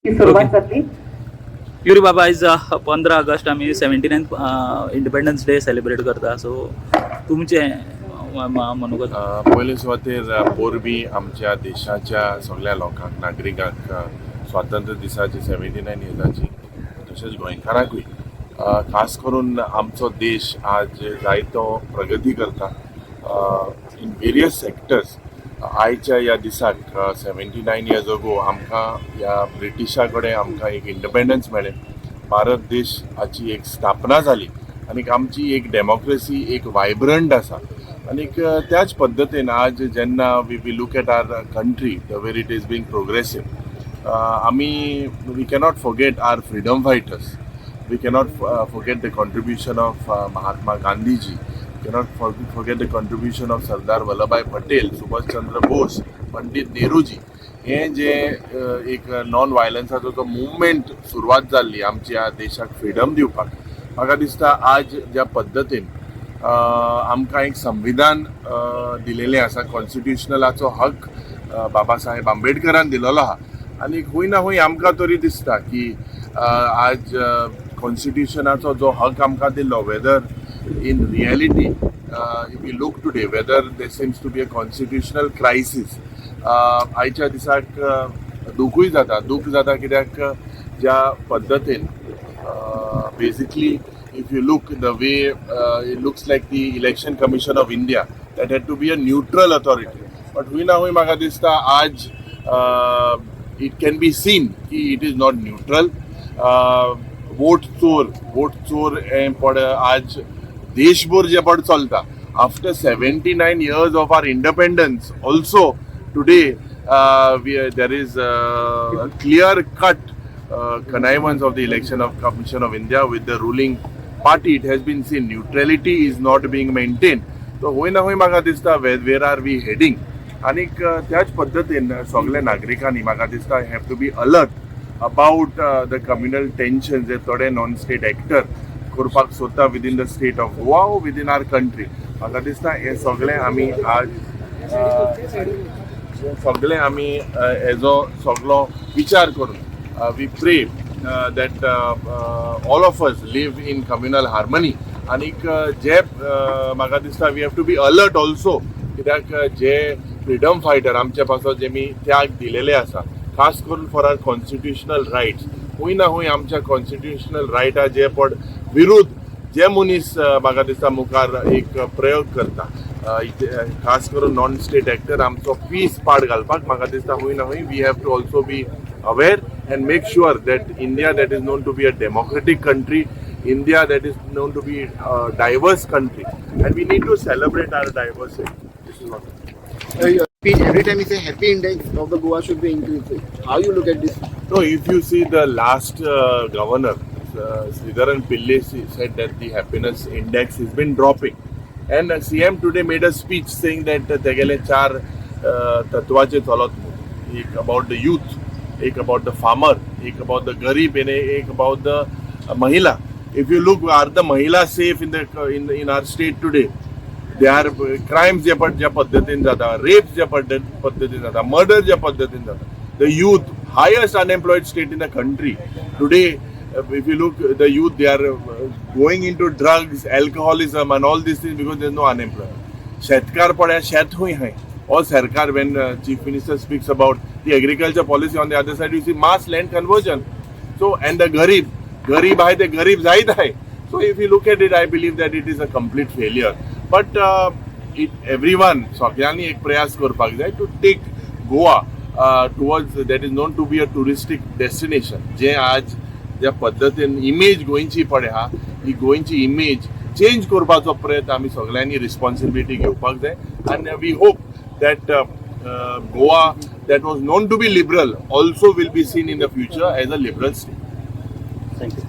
ही सुरुवात जातली. युरी बाबा आयज 15 ऑगस्ट आमी 79th इंडिपेंडन्स डे सेलिब्रेट करता. सो तुमचे मनोगत. पयले सुवातेर पोरबी आमच्या देशाच्या सगळ्या लोकांक नागरिकांक स्वातंत्र्य दिसाची 79 इयर्साची तशेंच गोंयकारांकूय खास करून आमचो देश आज जायतो प्रगती करता इन वेरियस सेक्टर्स. आयच्या ह्या दिसाक 79 इयर्स अगो आमकां ह्या ब्रिटिशा कडेन आमकां एक इंडिपेंडन्स मेळ्ळें. भारत देशाची एक स्थापना जाली आनी आमची एक डेमोक्रेसी एक वायब्रंट आसा. आनी त्याच पद्दतीन आज जेन्ना we look at our country the way it is being progressive आमी we cannot forget our freedom fighters. We cannot forget the contribution of Mahatma Gandhiji. cannot forget the contribution of Sardar Vallabhbhai Patel, Subhash Chandra Bose, Pandit Nehruji. हे जे एक non वायलन्साचो जो movement सुरवात जाल्ली आमच्या देशाक freedom दिवपाक, म्हाका दिसता आज ज्या पद्दतीन आमकां एक संविधान दिलेलें आसा, कॉन्स्टिट्युशनलाचो हक बाबा साहेब आंबेडकरान दिलेलो आहा. आनी खूंय ना खूंय आमकां तरी दिसता की आज कॉन्स्टिट्युशनाचो जो हक आमकां दिल्लो, weather in reality if we look today whether there seems to be a constitutional crisis, आयच्या दिसाक दुखूय जाता कित्याक ज्या पद्दतीन basically if you look the way it looks like the election commission of India that had to be a neutral authority, but हुई ना हुई म्हाका दिसता आज it can be seen कि it is not neutral. Vote चोर per आज देशभर जे पड चलता. After 79 years of our independence also today there is a clear cut connivance of the election of commission of India with the ruling party. It has been seen neutrality is not being maintained. So होय ना होय म्हाका दिसता where are we heading. आणि त्याच पद्दतीन सगळ्या नागरिकांनी म्हाका दिसता have to be alert about the communal tensions जे थोडे नॉन स्टेट एक्टर करपाक सोदता within the state of Goa or within our country. म्हाका दिसता हे सगळे आमी आज हेजो सगळो विचार करून we pray that all of us live in communal harmony. आनी जे म्हाका दिसता we have to be alert also कित्याक जे फ्रिडम फायटर आमच्या पासून जे मी त्याग दिलेले आसा खास करून फॉर आर कॉन्स्टिट्युशनल रायट्स. हुंय ना हुंय आमच्या कॉन्स्टिट्युशनल रायटा जे पड विरुद्ध जे मनीस म्हाका दिसता मुखार एक प्रयोग करता, खास करून नॉन स्टेट एक्टर आमचो पीस पाड घालपाक म्हाका दिसता हुंय ना हुंय we have to also be aware and make sure that India that is known to be a democratic country, India that is known to be a diverse country, and we need to celebrate our diversity. This is what every time you say happy index of the Goa should be increasing. How you look at this? No, if you see the last governor, Sridharan Pillai said that the happiness index has been dropping. And CM today made a speech saying that tegele char tatwache chalot, ek about the youth, ek about the farmer, ek about the garib, and ek about the mahila. If you look, are the mahila safe in our state today? There are crimes ज्या पद्धतीन जाता, rapes ज्या पद्धतीन जाता, murder ज्या पद्धतीन जाता. The youth, highest unemployed state in the country. Today, if you look, the youth, they are going into drugs, alcoholism and all these things because there is no unemployment. शेतकार पड्या शेत हुई है. Or सरकार, when Chief Minister speaks about the agriculture policy, on the other side you see mass land conversion. So, and the garib hai, the garib zaid hai. So if you look at it, I believe that it is a complete failure. But everyone, सगळ्यांनी एक प्रयास करपाक जाय to take Goa towards that is known to be a touristic destination. जे आज ज्या पद्धतीन image गोंयची पडे हा, ही गोंयची इमेज चेंज करपाचो प्रयत्न आमी सगळ्यांनी रिस्पॉन्सिबिलिटी घेवपाक जाय. And we hope that Goa that was known to be liberal also will be seen in the future as a liberal state. Thank you.